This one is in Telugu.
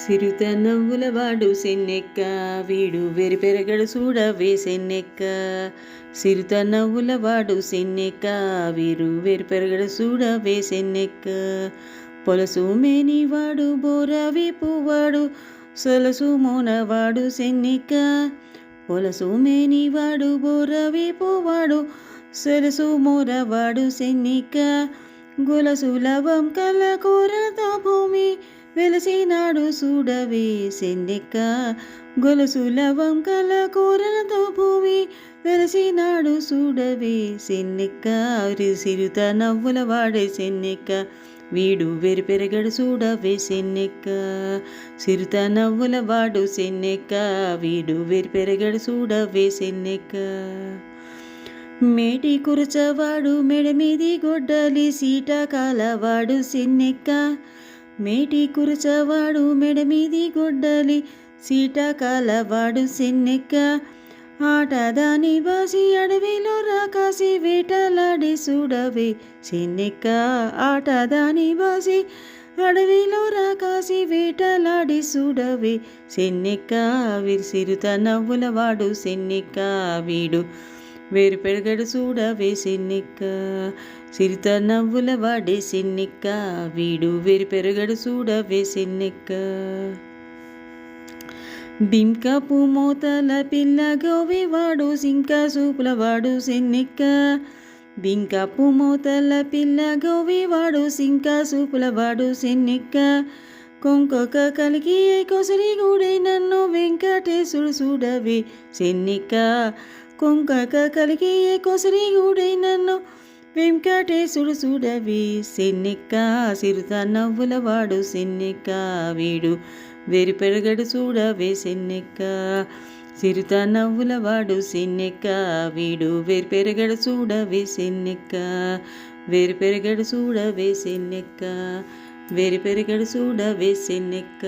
సిరుత నవ్వులవాడు సెన్నెక్క వీడు వెరిపెరగడు చూడవే సెన్నెక్క. సిరుత నవ్వులవాడు సెన్నెక్క వీరు వెరిపెరగడు చూడవే సెన్నెక్క. పొలసు మేనివాడు బోరవి పువ్వాడు సొలసు మోనవాడు సెన్నెక్క. పొలసు మేనివాడు బోరవి పువ్వాడు సొలసు మోరవాడు సెన్నెక్క. గొలసు లవం కల కూరతో భూమి వెలసినాడు చూడవే సెన్నెక్క. గొలుసు లవం కల కూరలతో భూమి వెలసినాడు చూడవే సెన్నెక్క. సిరుత నవ్వుల వాడే సెన్నెక్క వీడు వెరిపెరగడు చూడవే సెన్నెక్క. సిరుత నవ్వుల వాడు సెన్నెక్క వీడు వెరిపెరగడు చూడవే సెన్నెక్క. మేటి కురచవాడు మెడమీది గొడ్డలి సీటకాలవాడు సెన్నెక్క. మేటి కురచవాడు మెడమీది గొడ్డలి సీటకాలవాడు సెన్నెక్క. ఆటదాని బాసి అడవిలో రాకాసి వేటలాడి చూడవే సెన్నెక్క. ఆటదాని బాసి అడవిలో రాకాసి వేటలాడి చూడవే సెన్నెక్క. సిరుత నవ్వుల వాడు సెన్నెక్క వీడు వెరిపెరగడు చూడవే సెన్నెక్క. సిరుత నవ్వుల వాడే సెన్నెక్క వీడు వెరిపెరగడు చూడవే సెన్నెక్క. బింకపు మోతల పిల్ల గోవివాడు సింక సూపులవాడు సెన్నెక్క. బింకపు మోతల పిల్ల గోవివాడు సింక సూపులవాడు సెన్నెక్క. కొంకొక కలిగి కొసరి గూడే నన్ను వెంకటేశుడు చూడవే సెన్నెక్క. కొంకొక కలిగి కొసరి గూడే నన్ను వెంకటేశుడు చూడవే సెన్నెక్క. సిరుత నవ్వుల వాడు సెన్నెక్క వీడు వెరిపెరగడు చూడవే సెన్నెక్క. సిరుత నవ్వుల వాడు సెన్నెక్క వీడు వెరిపెరగడు చూడవే సెన్నెక్క. వెరిపెరగడు చూడవే సెన్నెక్క. వెరిపెరగడు చూడవే సెన్నెక్క.